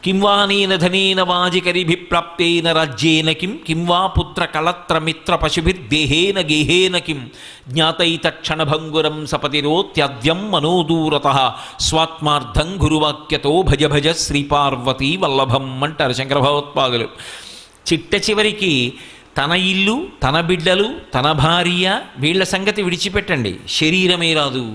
కిం వా నేన ధనేన వాజికరిభిప్రాప్తేన రాజ్యేన కిం వా పుత్రకళత్రమిత్ర పశుభిర్దేహేన గేహేన కిం జ్ఞాతైతక్షణభంగురం సపతిరోత్యద్యం మనోదూరతః స్వాత్మార్థం గురువాక్యతో భజ భజ శ్రీపార్వతీ వల్లభం అంటారు శంకర భగవత్పాదులు. చిట్ట చివరికి తన ఇల్లు, తన బిడ్డలు, తన భార్య, వీళ్ల సంగతి విడిచిపెట్టండి, శరీరమే రాదు.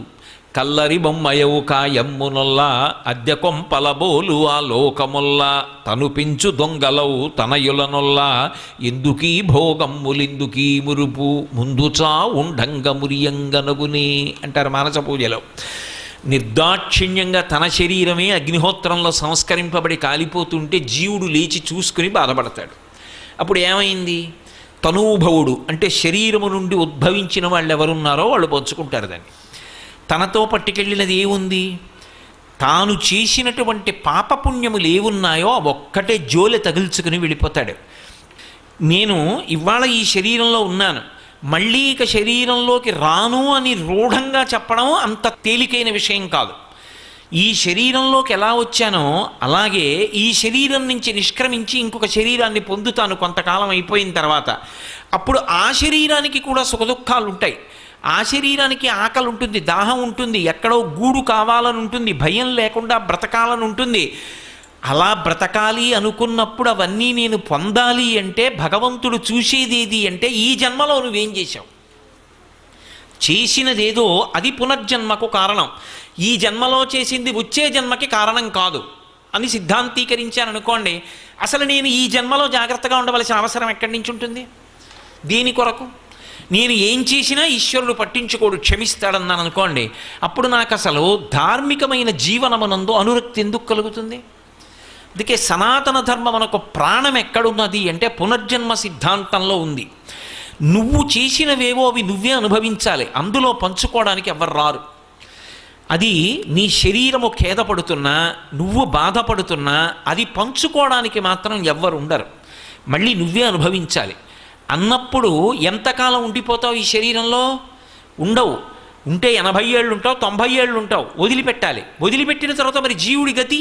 కల్లరి బొమ్మయవు కాయమ్మునొల్లా అద్దె కొంపలబోలు ఆ లోకముల్లా తను పెంచు దొంగలవు తనయులనొల్లా ఎందుకీ భోగమ్ములిందుకీ మురుపు ముందుచా ఉండంగ మురియంగనగునే అంటారు మానస పూజలో. నిర్దాక్షిణ్యంగా తన శరీరమే అగ్నిహోత్రంలో సంస్కరింపబడి కాలిపోతుంటే జీవుడు లేచి చూసుకుని బాధపడతాడు. అప్పుడు ఏమైంది? తనూభవుడు అంటే శరీరము నుండి ఉద్భవించిన వాళ్ళు ఎవరున్నారో వాళ్ళు పంచుకుంటారు దాన్ని. తనతో పట్టుకెళ్ళినది ఏముంది? తాను చేసినటువంటి పాపపుణ్యములు ఏమున్నాయో ఆ ఒక్కటే జోలె తగిల్చుకుని వెళ్ళిపోతాడు. నేను ఇవాళ ఈ శరీరంలో ఉన్నాను, మళ్ళీ ఇక శరీరంలోకి రాను అని రూఢంగా చెప్పడం అంత తేలికైన విషయం కాదు. ఈ శరీరంలోకి ఎలా వచ్చానో అలాగే ఈ శరీరం నుంచి నిష్క్రమించి ఇంకొక శరీరాన్ని పొందుతాను కొంతకాలం అయిపోయిన తర్వాత. అప్పుడు ఆ శరీరానికి కూడా సుఖదుఖాలు ఉంటాయి. ఆ శరీరానికి ఆకలి ఉంటుంది, దాహం ఉంటుంది, ఎక్కడో గూడు కావాలని ఉంటుంది, భయం లేకుండా బ్రతకాలని ఉంటుంది. అలా బ్రతకాలి అనుకున్నప్పుడు అవన్నీ నేను పొందాలి అంటే భగవంతుడు చూసేదేది అంటే ఈ జన్మలో నువ్వేం చేశావు, చేసినదేదో అది పునర్జన్మకు కారణం. ఈ జన్మలో చేసింది వచ్చే జన్మకి కారణం కాదు అని సిద్ధాంతీకరించాననుకోండి, అసలు నేను ఈ జన్మలో జాగ్రత్తగా ఉండవలసిన అవసరం ఎక్కడి నుంచి ఉంటుంది? దీని కొరకు నేను ఏం చేసినా ఈశ్వరుడు పట్టించుకోడు, క్షమిస్తాడన్నాను అనుకోండి, అప్పుడు నాకు అసలు ధార్మికమైన జీవనమునందు అనురక్తి ఎందుకు కలుగుతుంది? అందుకే సనాతన ధర్మం మనకు ప్రాణం ఎక్కడున్నది అంటే పునర్జన్మ సిద్ధాంతంలో ఉంది. నువ్వు చేసినవేవో అవి నువ్వే అనుభవించాలి, అందులో పంచుకోవడానికి ఎవరు రారు. అది నీ శరీరము ఖేదపడుతున్నా, నువ్వు బాధపడుతున్నా అది పంచుకోవడానికి మాత్రం ఎవ్వరు ఉండరు, మళ్ళీ నువ్వే అనుభవించాలి. అన్నప్పుడు ఎంతకాలం ఉండిపోతావు ఈ శరీరంలో? ఉండవు. ఉంటే 80 ఏళ్ళు ఉంటావు, 90 ఏళ్ళు ఉంటావు, వదిలిపెట్టాలి. వదిలిపెట్టిన తర్వాత మరి జీవుడి గతి?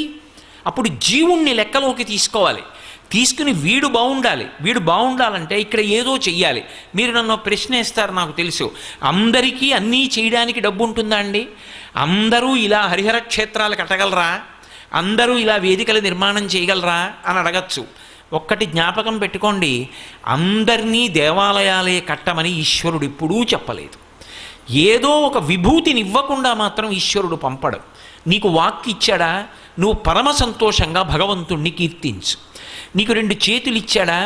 అప్పుడు జీవుణ్ణి లెక్కలోకి తీసుకోవాలి. తీసుకుని వీడు బాగుండాలి. వీడు బాగుండాలంటే ఇక్కడ ఏదో చెయ్యాలి. మీరు నన్ను ప్రశ్న వేస్తారు, నాకు తెలుసు. అందరికీ అన్నీ చేయడానికి డబ్బు ఉంటుందా అండి? అందరూ ఇలా హరిహర క్షేత్రాలు కట్టగలరా? అందరూ ఇలా వేదికలు నిర్మాణం చేయగలరా అని అడగచ్చు. ఒక్కటి జ్ఞాపకం పెట్టుకోండి, అందరినీ దేవాలయాలే కట్టమని ఈశ్వరుడు ఎప్పుడూ చెప్పలేదు. ఏదో ఒక విభూతిని ఇవ్వకుండా మాత్రం ఈశ్వరుడు పంపడు. నీకు వాక్కు ఇచ్చాడా? నువ్వు పరమ సంతోషంగా భగవంతుణ్ణి కీర్తించు. నీకు 2 చేతులు ఇచ్చాడా?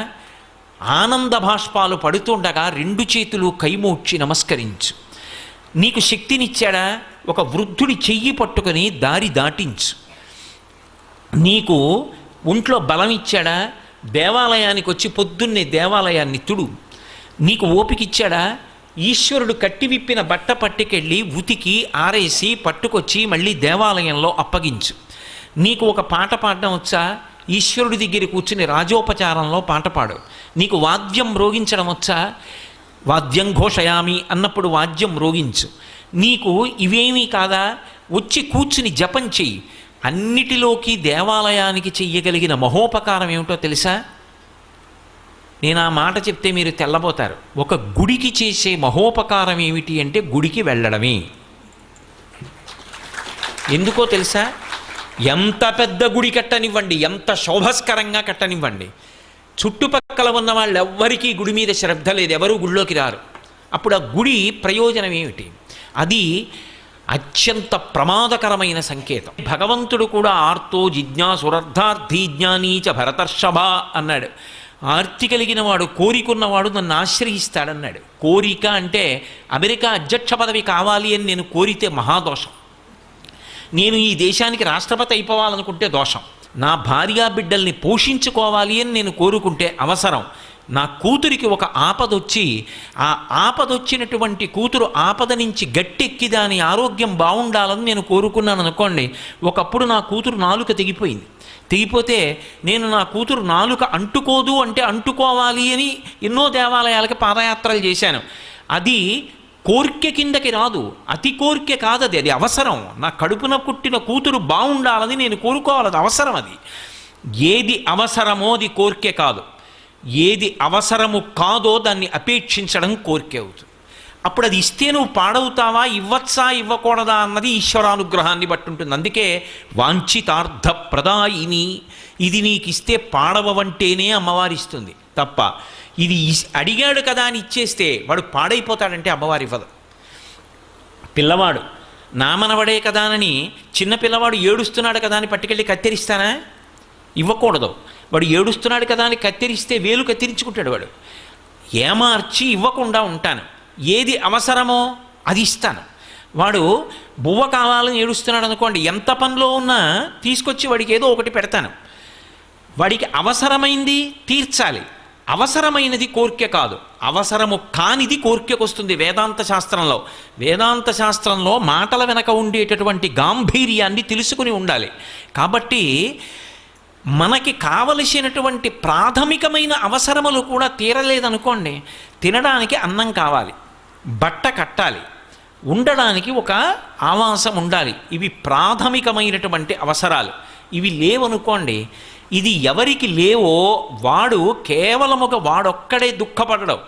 ఆనంద భాష్పాలు పడుతుండగా 2 చేతులు కైమోడ్చి నమస్కరించు. నీకు శక్తినిచ్చాడా? ఒక వృద్ధుడి చెయ్యి పట్టుకొని దారి దాటించు. నీకు ఒంట్లో బలం ఇచ్చాడా? దేవాలయానికి వచ్చి పొద్దున్నే దేవాలయాన్ని తుడు. నీకు ఓపిక ఇచ్చాడా? ఈశ్వరుడు కట్టి విప్పిన బట్ట పట్టుకెళ్ళి ఉతికి ఆరేసి పట్టుకొచ్చి మళ్ళీ దేవాలయంలో అప్పగించు. నీకు ఒక పాట పాడడం వచ్చా? ఈశ్వరుడి దగ్గర కూర్చుని రాజోపచారంలో పాట పాడు. నీకు వాద్యం మ్రోగించడం వచ్చా? వాద్యం ఘోషయామి అన్నప్పుడు వాద్యం మ్రోగించు. నీకు ఇవేమీ కాదా? వచ్చి కూర్చుని జపం చెయ్యి. అన్నిటిలోకి దేవాలయానికి చెయ్యగలిగిన మహోపకారం ఏమిటో తెలుసా? నేను ఆ మాట చెప్తే మీరు తెల్లబోతారు. ఒక గుడికి చేసే మహోపకారం ఏమిటి అంటే గుడికి వెళ్ళడమే. ఎందుకో తెలుసా? ఎంత పెద్ద గుడి కట్టనివ్వండి, ఎంత శోభస్కరంగా కట్టనివ్వండి, చుట్టుపక్కల ఉన్న వాళ్ళు ఎవ్వరికీ గుడి మీద శ్రద్ధ లేదు, ఎవరూ గుడిలోకి రారు. అప్పుడు ఆ గుడి ప్రయోజనం ఏమిటి? అది అత్యంత ప్రమాదకరమైన సంకేతం. భగవంతుడు కూడా ఆర్తో జిజ్ఞాసురర్థార్థీ జ్ఞానీచ భరతర్షభ అన్నాడు. ఆర్తి కలిగిన వాడు, కోరికున్నవాడు నన్ను ఆశ్రయిస్తాడన్నాడు. కోరిక అంటే అమెరికా అధ్యక్ష పదవి కావాలి అని నేను కోరితే మహాదోషం. నేను ఈ దేశానికి రాష్ట్రపతి అయిపోవాలనుకుంటే దోషం. నా భార్యా బిడ్డల్ని పోషించుకోవాలి అని నేను కోరుకుంటే అవసరం. నా కూతురికి ఒక ఆపదొచ్చి ఆ ఆపదొచ్చినటువంటి కూతురు ఆపద నుంచి గట్టెక్కి దాని ఆరోగ్యం బాగుండాలని నేను కోరుకున్నాను అనుకోండి. ఒకప్పుడు నా కూతురు నాలుక తెగిపోయింది. తెగిపోతే నేను నా కూతురు నాలుక అంటుకోదు అంటే అంటుకోవాలి అని ఎన్నో దేవాలయాలకి పాదయాత్రలు చేశాను. అది కోరిక కిందకి రాదు, అతి కోరిక కాదది, అది అవసరం. నా కడుపున పుట్టిన కూతురు బాగుండాలని నేను కోరుకోవాలి, అది అవసరం. అది ఏది అవసరమో అది కోరికే కాదు, ఏది అవసరము కాదో దాన్ని అపేక్షించడం కోరికే అవుతుంది. అప్పుడు అది ఇస్తే నువ్వు పాడవుతావా, ఇవ్వచ్చా ఇవ్వకూడదా అన్నది ఈశ్వరానుగ్రహాన్ని బట్టి ఉంటుంది. అందుకే వాంఛితార్థ ప్రదాయిని, ఇది నీకు ఇస్తే పాడవంటేనే అమ్మవారి ఇస్తుంది తప్ప ఇది అడిగాడు కదా అని ఇచ్చేస్తే వాడు పాడైపోతాడంటే అమ్మవారి ఇవ్వదు. పిల్లవాడు నామనవడే కదా అని చిన్న పిల్లవాడు ఏడుస్తున్నాడు కదా అని పట్టుకెళ్ళి కత్తిరిస్తానా? ఇవ్వకూడదు. వాడు ఏడుస్తున్నాడు కదా అని కత్తిరిస్తే వేలు కత్తిరించుకుంటాడు వాడు. ఏమార్చి ఇవ్వకుండా ఉంటాను, ఏది అవసరమో అది ఇస్తాను. వాడు బువ్వ కావాలని ఏడుస్తున్నాడు అనుకోండి, ఎంత పనిలో ఉన్నా తీసుకొచ్చి వాడికి ఏదో ఒకటి పెడతాను. వాడికి అవసరమైంది తీర్చాలి, అవసరమైనది కోరిక కాదు, అవసరము కానిది కోరికకు వస్తుంది. వేదాంత శాస్త్రంలో మాటల వెనక ఉండేటటువంటి గాంభీర్యాన్ని తెలుసుకుని ఉండాలి. కాబట్టి మనకి కావలసినటువంటి ప్రాథమికమైన అవసరములు కూడా తీరలేదనుకోండి, తినడానికి అన్నం కావాలి, బట్ట కట్టాలి, ఉండడానికి ఒక ఆవాసం ఉండాలి. ఇవి ప్రాథమికమైనటువంటి అవసరాలు. ఇవి లేవనుకోండి, ఇది ఎవరికి లేవో వాడు కేవలం వాడొక్కడే దుఃఖపడడం,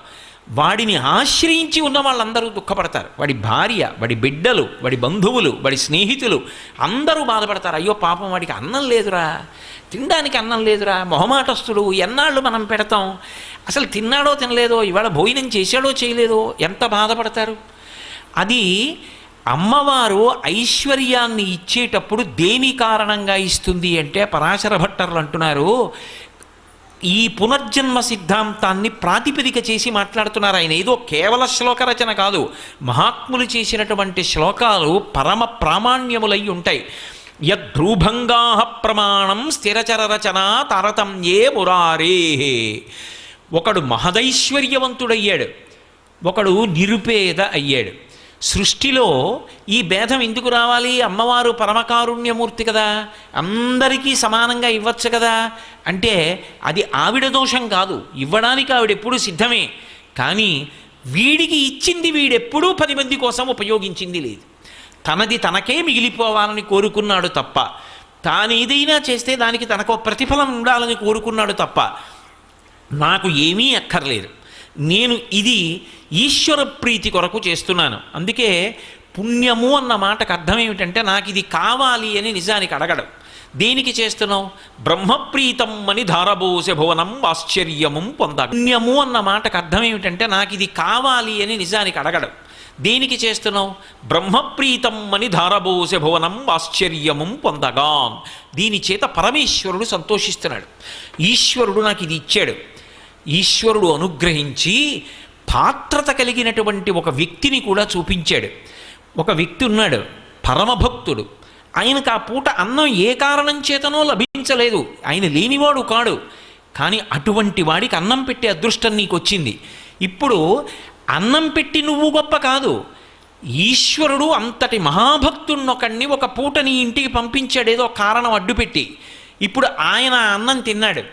వాడిని ఆశ్రయించి ఉన్న వాళ్ళందరూ దుఃఖపడతారు. వాడి భార్య, వాడి బిడ్డలు, వాడి బంధువులు, వాడి స్నేహితులు అందరూ బాధపడతారు. అయ్యో పాపం వాడికి అన్నం లేదురా, తినడానికి అన్నం లేదురా, మొహమాటస్తుడు, ఎన్నాళ్ళు మనం పెడతాం, అసలు తిన్నాడో తినలేదో, ఇవాళ భోజనం చేశాడో చేయలేదో, ఎంత బాధపడతారు. అది అమ్మవారు ఐశ్వర్యాన్ని ఇచ్చేటప్పుడు దేని కారణంగా ఇస్తుంది అంటే పరాశర భట్టర్లు అంటున్నారు, ఈ పునర్జన్మ సిద్ధాంతాన్ని ప్రాతిపదిక చేసి మాట్లాడుతున్నారు ఆయన. ఏదో కేవల శ్లోక రచన కాదు, మహాత్ములు చేసినటువంటి శ్లోకాలు పరమ ప్రామాణ్యములై ఉంటాయి. యద్రూభంగా ప్రమాణం స్థిరచర రచన తారతమ్యే మురారే. ఒకడు మహదైశ్వర్యవంతుడయ్యాడు, ఒకడు నిరుపేద అయ్యాడు. సృష్టిలో ఈ భేదం ఎందుకు రావాలి? అమ్మవారు పరమకారుణ్యమూర్తి కదా, అందరికీ సమానంగా ఇవ్వచ్చు కదా అంటే అది ఆవిడ దోషం కాదు. ఇవ్వడానికి ఆవిడ ఎప్పుడూ సిద్ధమే, కానీ వీడికి ఇచ్చింది వీడెప్పుడూ 10 మంది కోసం ఉపయోగించింది లేదు. తనది తనకే మిగిలిపోవాలని కోరుకున్నాడు తప్ప, తాను ఏదైనా చేస్తే దానికి తనకు ప్రతిఫలం ఉండాలని కోరుకున్నాడు తప్ప నాకు ఏమీ అక్కర్లేదు, నేను ఇది ఈశ్వర ప్రీతి కొరకు చేస్తున్నాను. అందుకే పుణ్యము అన్న మాటకు అర్థం ఏమిటంటే నాకు ఇది కావాలి అని నిజానికి అడగడం. దేనికి చేస్తున్నావు? బ్రహ్మప్రీతం అని ధారబోసే భువనం ఆశ్చర్యము పొంద. పుణ్యము అన్న మాటకు అర్థం ఏమిటంటే నాకు ఇది కావాలి అని నిజానికి అడగడం. దేనికి చేస్తున్నావు? బ్రహ్మప్రీతం అని ధారబోసే భువనం ఆశ్చర్యము పొందగా. దీని చేత పరమేశ్వరుడు సంతోషిస్తున్నాడు. ఈశ్వరుడు నాకు ఇది ఇచ్చాడు. ఈశ్వరుడు అనుగ్రహించి పాత్రత కలిగినటువంటి ఒక వ్యక్తిని కూడా చూపించాడు. ఒక వ్యక్తి ఉన్నాడు, పరమభక్తుడు. ఆయనకు ఆ పూట అన్నం ఏ కారణం చేతనో లభించలేదు, ఆయన లేనివాడు కాడు, కానీ అటువంటి వాడికి అన్నం పెట్టే అదృష్టం నీకు వచ్చింది. ఇప్పుడు అన్నం పెట్టి నువ్వు గొప్ప కాదు, ఈశ్వరుడు అంతటి మహాభక్తున్నొకడిని ఒక పూట నీ ఇంటికి పంపించాడు ఏదో కారణం అడ్డుపెట్టి. ఇప్పుడు ఆయన అన్నం తిన్నాడు,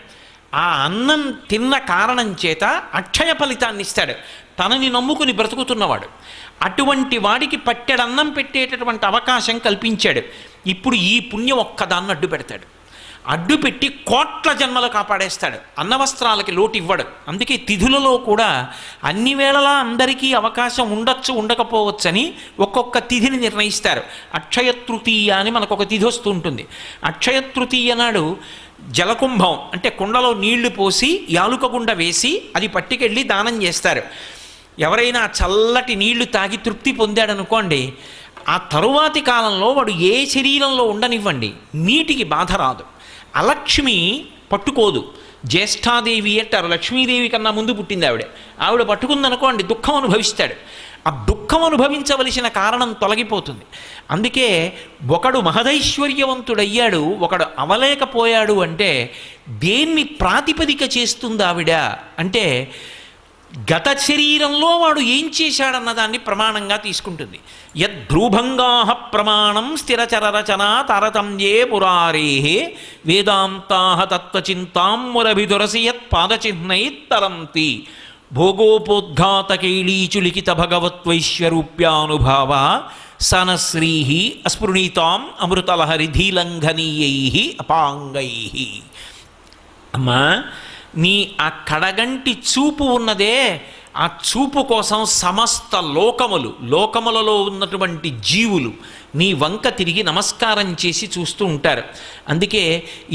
ఆ అన్నం తిన్న కారణం చేత అక్షయ ఫలితాన్ని ఇస్తాడు, తనని నమ్ముకుని బ్రతుకుతున్నవాడు. అటువంటి వాడికి పట్టెడన్నం పెట్టేటటువంటి అవకాశం కల్పించాడు. ఇప్పుడు ఈ పుణ్యం ఒక్కదాన్ని అడ్డు పెడతాడు, అడ్డుపెట్టి కోట్ల జన్మలు కాపాడేస్తాడు. అన్నవస్త్రాలకి లోటు ఇవ్వడు. అందుకే తిథులలో కూడా అన్ని వేళలా అందరికీ అవకాశం ఉండొచ్చు ఉండకపోవచ్చని ఒక్కొక్క తిథిని నిర్ణయిస్తారు. అక్షయ తృతీయ అని మనకు ఒక తిథి వస్తూ ఉంటుంది. అక్షయ తృతీయ నాడు జలకుంభం అంటే కుండలో నీళ్లు పోసి యాలుక గుండ వేసి అది పట్టుకెళ్ళి దానం చేస్తారు. ఎవరైనా చల్లటి నీళ్లు తాగి తృప్తి పొందాడనుకోండి, ఆ తరువాతి కాలంలో వాడు ఏ శరీరంలో ఉండనివ్వండి నీటికి బాధ రాదు. అలక్ష్మి పట్టుకోదు. జ్యేష్ఠాదేవి అంటారు, లక్ష్మీదేవి కన్నా ముందు పుట్టింది ఆవిడ పట్టుకుందనుకోండి దుఃఖం అనుభవిస్తాడు. ఆ దుఃఖం అనుభవించవలసిన కారణం తొలగిపోతుంది. అందుకే ఒకడు మహదైశ్వర్యవంతుడయ్యాడు, ఒకడు అవలేకపోయాడు అంటే దేన్ని ప్రాతిపదిక చేస్తుంది ఆవిడ అంటే గత శరీరంలో వాడు ఏం చేశాడన్నదాన్ని ప్రమాణంగా తీసుకుంటుంది. యద్భ్రూభంగా ప్రమాణం స్థిరచర రచన తారతమ్యే మురారే వేదాంతా తత్వచింతాం మురభిదురసి యత్ పాదచిహ్నైత్తరంతి భోగోపోద్ఘాతకైళీచులిఖిత భగవత్వైశ్వరూప్యానుభావ సనశ్రీ అస్పృణీతాం అమృతలహరి ధీలంఘనీయై అపాంగై. అమ్మా, నీ ఆ కడగంటి చూపు ఉన్నదే, ఆ చూపు కోసం సమస్త లోకములలో ఉన్నటువంటి జీవులు నీ వంక తిరిగి నమస్కారం చేసి చూస్తూ ఉంటారు. అందుకే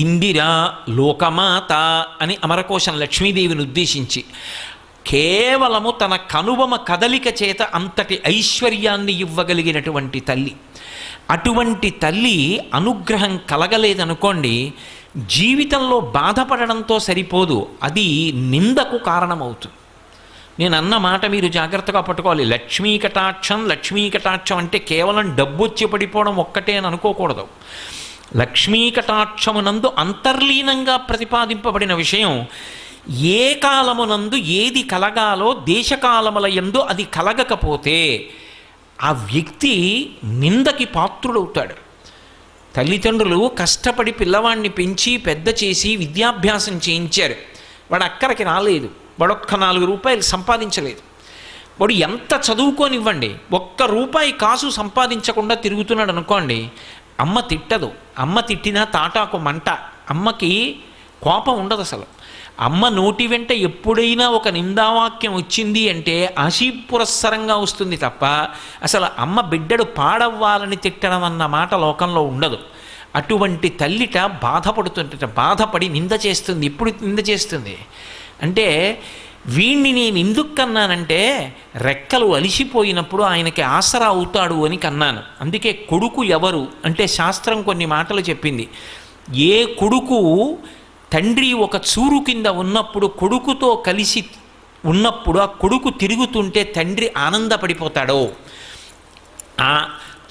ఇందిరా లోకమాత అని అమరకోశం లక్ష్మీదేవిని ఉద్దేశించి కేవలము తన కనుబొమ కదలిక చేత అంతటి ఐశ్వర్యాన్ని ఇవ్వగలిగినటువంటి తల్లి. అటువంటి తల్లి అనుగ్రహం కలగలేదనుకోండి, జీవితంలో బాధపడడంతో సరిపోదు, అది నిందకు కారణమవుతుంది. నేను అన్న మాట మీరు జాగ్రత్తగా పట్టుకోవాలి. లక్ష్మీ కటాక్షం అంటే కేవలం డబ్బు వచ్చి పడిపోవడం ఒక్కటే అని అనుకోకూడదు. లక్ష్మీ కటాక్షమునందు అంతర్లీనంగా ప్రతిపాదింపబడిన విషయం, ఏ కాలమునందు ఏది కలగాలో దేశకాలముల యందు అది కలగకపోతే ఆ వ్యక్తి నిందకి పాత్రుడవుతాడు. తల్లిదండ్రులు కష్టపడి పిల్లవాడిని పెంచి పెద్ద చేసి విద్యాభ్యాసం చేయించారు. వాడు అక్కడికి రాలేదు, వాడు ఒక్క 4 రూపాయలు సంపాదించలేదు. వాడు ఎంత చదువుకోనివ్వండి, ఒక్క రూపాయి కాసు సంపాదించకుండా తిరుగుతున్నాడు అనుకోండి, అమ్మ తిట్టదు. అమ్మ తిట్టినా తాటాకు మంట. అమ్మకి కోపం ఉండదు అసలు. అమ్మ నోటి వెంట ఎప్పుడైనా ఒక నిందావాక్యం వచ్చింది అంటే ఆశీపురస్సరంగా వస్తుంది తప్ప అసలు అమ్మ బిడ్డడు పాడవ్వాలని తిట్టడం అన్న మాట లోకంలో ఉండదు. అటువంటి తల్లిట బాధపడి నింద చేస్తుంది. ఎప్పుడు నింద చేస్తుంది అంటే, వీణ్ణి నేను ఎందుకు కన్నానంటే రెక్కలు అలిసిపోయినప్పుడు ఆయనకి ఆసరా అవుతాడు అని కన్నాను. అందుకే కొడుకు ఎవరు అంటే శాస్త్రం కొన్ని మాటలు చెప్పింది. ఏ కొడుకు తండ్రి ఒక చూరు కింద ఉన్నప్పుడు, కొడుకుతో కలిసి ఉన్నప్పుడు ఆ కొడుకు తిరుగుతుంటే తండ్రి ఆనందపడిపోతాడో, ఆ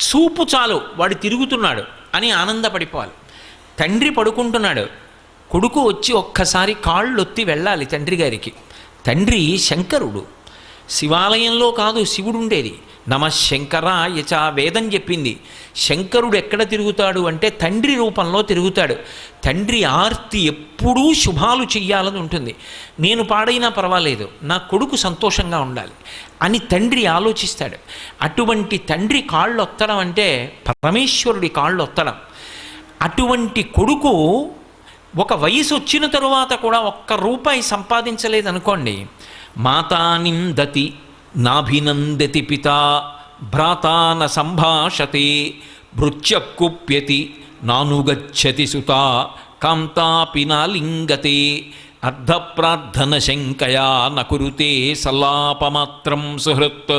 చూపు చాలు వాడు తిరుగుతున్నాడు అని ఆనందపడిపోవాలి. తండ్రి పడుకుంటున్నాడు, కొడుకు వచ్చి ఒక్కసారి కాళ్ళొత్తి వెళ్ళాలి తండ్రి గారికి. తండ్రి శంకరుడు, శివాలయంలో కాదు శివుడు ఉండేది. నమశంకరాయచ వేదం చెప్పింది. శంకరుడు ఎక్కడ తిరుగుతాడు అంటే తండ్రి రూపంలో తిరుగుతాడు. తండ్రి ఆర్తి ఎప్పుడూ శుభాలు చెయ్యాలని ఉంటుంది. నేను పాడైనా పర్వాలేదు, నా కొడుకు సంతోషంగా ఉండాలి అని తండ్రి ఆలోచిస్తాడు. అటువంటి తండ్రి కాళ్ళు ఒత్తడం అంటే పరమేశ్వరుడి కాళ్ళు ఒత్తడం. అటువంటి కొడుకు ఒక వయసు వచ్చిన తరువాత కూడా ఒక్క రూపాయి సంపాదించలేదనుకోండి, మాతా నిందతి నాభినందతి పితా భ్రాతా న సంభాషతే భృత్యకుప్యతి నానుగచ్చతి సుతా కాంతాపి నాలింగతే అర్ధప్రార్థన శంకయా నకురుతే సల్లాపమాత్రం సుహృత్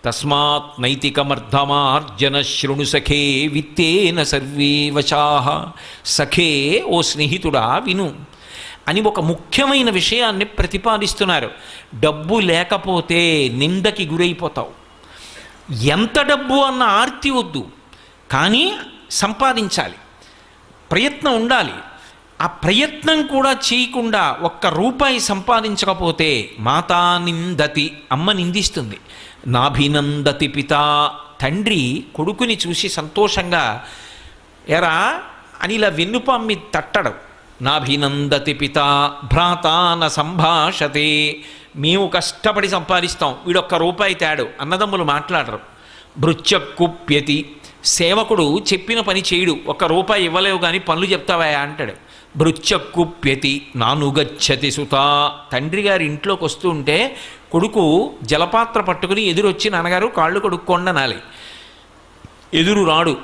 తస్మాత్ నైతికమర్ధమార్జన శృణు సఖే విత్తేన సర్వే వశాః. సఖే, ఓ స్నేహితుడా విను అని ఒక ముఖ్యమైన విషయాన్ని ప్రతిపాదిస్తున్నారు. డబ్బు లేకపోతే నిందకి గురైపోతావు. ఎంత డబ్బు అన్న ఆర్తి వద్దు, కానీ సంపాదించాలి, ప్రయత్నం ఉండాలి. ఆ ప్రయత్నం కూడా చేయకుండా ఒక్క రూపాయి సంపాదించకపోతే మాతా నిందతి, అమ్మ నిందిస్తుంది. నాభినందతి పితా, తండ్రి కొడుకుని చూసి సంతోషంగా ఎరా అని ఇలా వెన్నుపామ్మి తట్టడం. నాభినందతి పితా భ్రాతా న సంభాషతే, మేము కష్టపడి సంపాదిస్తాం, వీడొక్క రూపాయి తేడు అన్నదమ్ములు మాట్లాడరు. భృత్యకుప్యతి, సేవకుడు చెప్పిన పని చేయడు, ఒక్క రూపాయి ఇవ్వలేవు కానీ పనులు చెప్తావా అంటాడు. భృత్యకుప్యతి నానుగచ్చతి సుతా, తండ్రి గారి ఇంట్లోకి వస్తూ ఉంటే కొడుకు జలపాత్ర పట్టుకుని ఎదురొచ్చి నాన్నగారు కాళ్ళు కడుక్కోండి అనాలి. ఎదురు రాడు.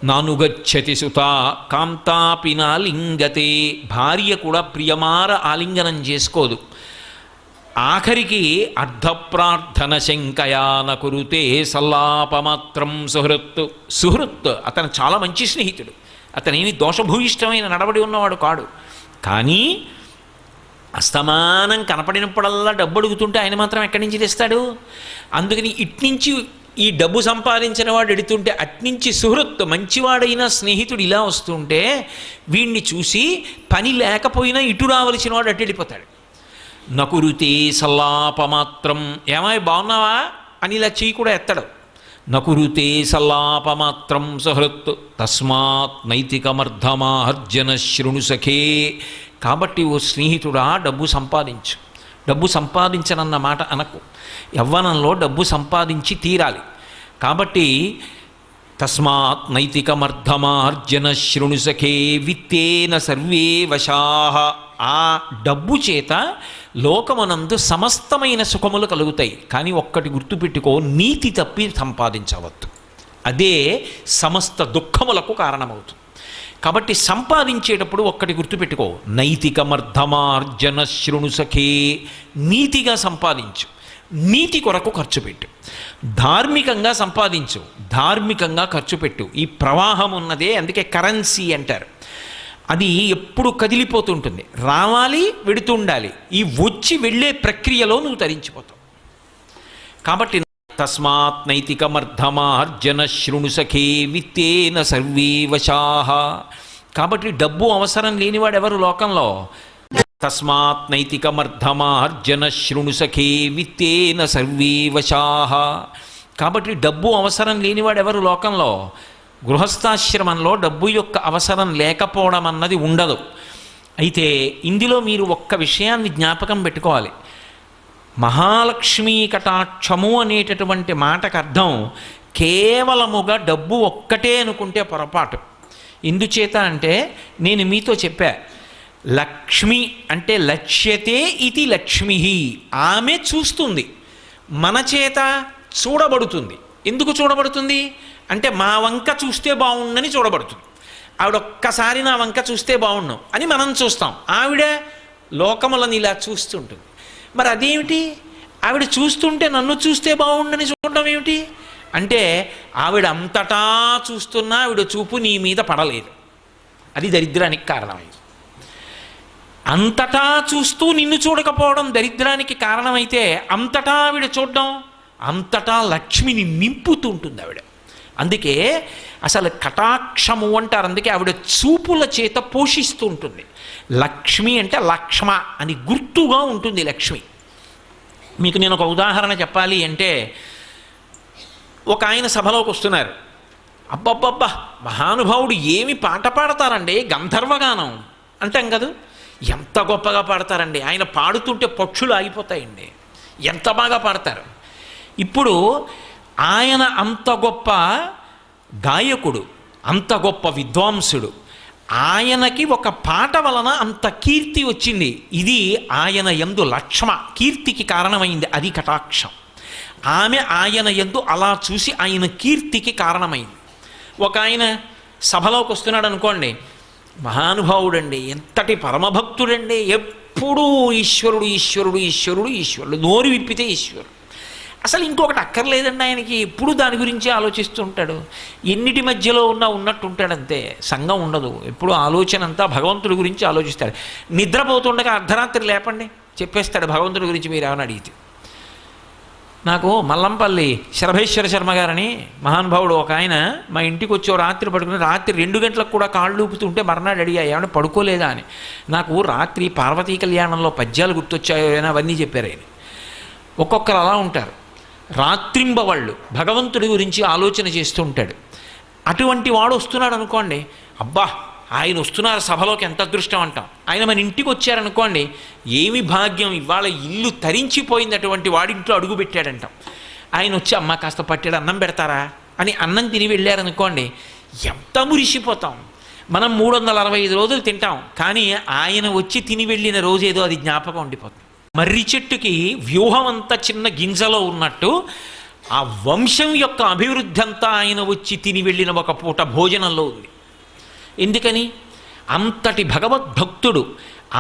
నానుగచ్చతి సుతా కాంతాపి నాలింగతే, భార్య కూడా ప్రియమార ఆలింగనం చేసుకోదు. ఆఖరికి అర్ధప్రార్థన శంకయాన కురుతే సల్లాపమాత్రం సుహృత్, అతను చాలా మంచి స్నేహితుడు, అతనేమి దోషభూయిష్టమైన నడవడి ఉన్నవాడు కాడు. కానీ అస్తమానం కనపడినప్పుడల్లా డబ్బు అడుగుతుంటే ఆయన మాత్రం ఎక్కడి నుంచి తెస్తాడు? అందుకని ఇట్నుంచి ఈ డబ్బు సంపాదించిన వాడు ఎడుతుంటే అట్నుంచి సుహృత్ మంచివాడైన స్నేహితుడు ఇలా వస్తుంటే వీణ్ణి చూసి పని లేకపోయినా ఇటు రావలసిన వాడు అటు వెళ్ళిపోతాడు. నకురుతే సల్లాపమాత్రం, ఏమాయి బాగున్నావా అని ఇలా చెయ్యి కూడా ఎత్తడు. నకురుతే సల్లాపమాత్రం సుహృత్ తస్మాత్ నైతికమర్ధమార్జన శృణు సఖే. కాబట్టి ఓ స్నేహితుడా, డబ్బు సంపాదించు. డబ్బు సంపాదించనన్న మాట అనకు. యవ్వనంలో డబ్బు సంపాదించి తీరాలి. కాబట్టి తస్మాత్ నైతికమర్ధమార్జన శృణు సఖే విత్తేన సర్వే వశాః. ఆ డబ్బు చేత లోకమునందు సమస్తమైన సుఖములు కలుగుతాయి. కానీ ఒక్కటి గుర్తుపెట్టుకో, నీతి తప్పి సంపాదించవద్దు. అదే సమస్త దుఃఖములకు కారణమవుతుంది. కాబట్టి సంపాదించేటప్పుడు ఒక్కటి గుర్తుపెట్టుకో, నైతికమర్థమార్జన శృణు సఖే. నీతిగా సంపాదించు, నీతి కొరకు ఖర్చు పెట్టు. ధార్మికంగా సంపాదించు, ధార్మికంగా ఖర్చు పెట్టు. ఈ ప్రవాహం ఉన్నదే, అందుకే కరెన్సీ అంటారు. అది ఎప్పుడు కదిలిపోతుంటుంది, రావాలి వెడుతూ ఉండాలి. ఈ వచ్చి వెళ్ళే ప్రక్రియలో నువ్వు తరించిపోతావు. కాబట్టి తస్మాత్ నైతికమర్థమార్జన శృణు సఖే విత్తేన సర్వే వశాః. కాబట్టి డబ్బు అవసరం లేనివాడు ఎవరు లోకంలో? తస్మాత్ నైతికమర్థమార్జన శృణు సఖే విత్తేన సర్వే వశాః. కాబట్టి డబ్బు అవసరం లేనివాడు ఎవరు లోకంలో? గృహస్థాశ్రమంలో డబ్బు యొక్క అవసరం లేకపోవడం అన్నది ఉండదు. అయితే ఇందులో మీరు ఒక్క విషయాన్ని జ్ఞాపకం పెట్టుకోవాలి. మహాలక్ష్మీ కటాక్షము అనేటటువంటి మాటకు అర్థం కేవలముగా డబ్బు ఒక్కటే అనుకుంటే పొరపాటు. ఎందుచేత అంటే నేను మీతో చెప్పా, లక్ష్మి అంటే లక్ష్యతే ఇది లక్ష్మి. ఆమె చూస్తుంది, మన చేత చూడబడుతుంది. ఎందుకు చూడబడుతుంది అంటే మా వంక చూస్తే బాగుండని చూడబడుతుంది. ఆవిడ ఒక్కసారి నా వంక చూస్తే బాగుండు అని మనం చూస్తాం, ఆవిడ లోకములను ఇలా చూస్తుంటుంది. మరి అదేమిటి? ఆవిడ చూస్తుంటే నన్ను చూస్తే బాగుండని చూడడం ఏమిటి అంటే, ఆవిడ అంతటా చూస్తున్నా ఆవిడ చూపు నీ మీద పడలేదు. అది దరిద్రానికి కారణమైంది. అంతటా చూస్తూ నిన్ను చూడకపోవడం దరిద్రానికి కారణమైతే, అంతటా ఆవిడ చూడడం, అంతటా లక్ష్మిని నింపుతుంటుంది ఆవిడ. అందుకే అసలు కటాక్షము అంటారు. అందుకే ఆవిడ చూపుల చేత పోషిస్తూ ఉంటుంది. లక్ష్మి అంటే లక్ష్మ అని గుర్తుగా ఉంటుంది లక్ష్మి. మీకు నేను ఒక ఉదాహరణ చెప్పాలి అంటే, ఒక ఆయన సభలోకి వస్తున్నారు. అబ్బబ్బబ్బా, మహానుభావుడు ఏమి పాట పాడతారండి, గంధర్వగానం అంటాం కదా, ఎంత గొప్పగా పాడతారండి, ఆయన పాడుతుంటే పక్షులు ఆగిపోతాయండి, ఎంత బాగా పాడతారు. ఇప్పుడు ఆయన అంత గొప్ప గాయకుడు, అంత గొప్ప విద్వాంసుడు, ఆయనకి ఒక పాట వలన అంత కీర్తి వచ్చింది. ఇది ఆయన యందు లక్ష్మ కీర్తికి కారణమైంది, అది కటాక్షం. ఆమె ఆయన యందు అలా చూసి ఆయన కీర్తికి కారణమైంది. ఒక ఆయన సభలోకి వస్తున్నాడు అనుకోండి, మహానుభావుడండి, ఎంతటి పరమభక్తుడండి, ఎప్పుడూ ఈశ్వరుడు ఈశ్వరుడు ఈశ్వరుడు ఈశ్వరుడు, నోరు విప్పితే ఈశ్వరుడు, అసలు ఇంకొకటి అక్కర్లేదండి ఆయనకి, ఎప్పుడు దాని గురించి ఆలోచిస్తూ ఉంటాడు. ఎన్నిటి మధ్యలో ఉన్నట్టు ఉంటాడంతే, సంఘం ఉండదు, ఎప్పుడు ఆలోచన అంతా భగవంతుడి గురించి ఆలోచిస్తాడు. నిద్రపోతుండగా అర్ధరాత్రి లేపండి చెప్పేస్తాడు భగవంతుడి గురించి మీరు ఏమని అడిగితే. నాకు మల్లంపల్లి శరభేశ్వర శర్మ గారని మహానుభావుడు ఒక ఆయన మా ఇంటికి వచ్చి రాత్రి పడుకుని, రాత్రి 2 గంటలకు కూడా కాళ్ళు ఊపుతుంటే మర్నాడు అడిగా ఏమైనా పడుకోలేదా అని. నాకు రాత్రి పార్వతీ కళ్యాణంలో పద్యాలు గుర్తొచ్చాయో అవన్నీ చెప్పారు ఆయన. ఒక్కొక్కరు అలా ఉంటారు, రాత్రింబవళ్ళు భగవంతుడి గురించి ఆలోచన చేస్తూ ఉంటాడు. అటువంటి వాడు వస్తున్నాడు అనుకోండి, అబ్బా ఆయన వస్తున్నారు సభలోకి, ఎంత అదృష్టం అంటాం. ఆయన మన ఇంటికి వచ్చారనుకోండి, ఏమి భాగ్యం, ఇవాళ ఇల్లు తరించిపోయింది, అటువంటి వాడింట్లో అడుగు పెట్టాడంటాం. ఆయన వచ్చి అమ్మ కాస్త పట్టెడు అన్నం పెడతారా అని అన్నం తిని వెళ్ళారనుకోండి, ఎంత మురిసిపోతాం. మనం 365 రోజులు తింటాం, కానీ ఆయన వచ్చి తిని వెళ్ళిన రోజేదో అది జ్ఞాపకం ఉండిపోతుంది. మర్రి చెట్టుకి వ్యూహం అంతా చిన్న గింజలో ఉన్నట్టు ఆ వంశం యొక్క అభివృద్ధి అంతా ఆయన వచ్చి తిని వెళ్ళిన ఒక పూట భోజనంలో ఉంది. ఎందుకని? అంతటి భగవద్భక్తుడు,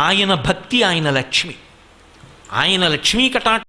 ఆయన భక్తి, ఆయన లక్ష్మి, ఆయన లక్ష్మీ కటాక్ష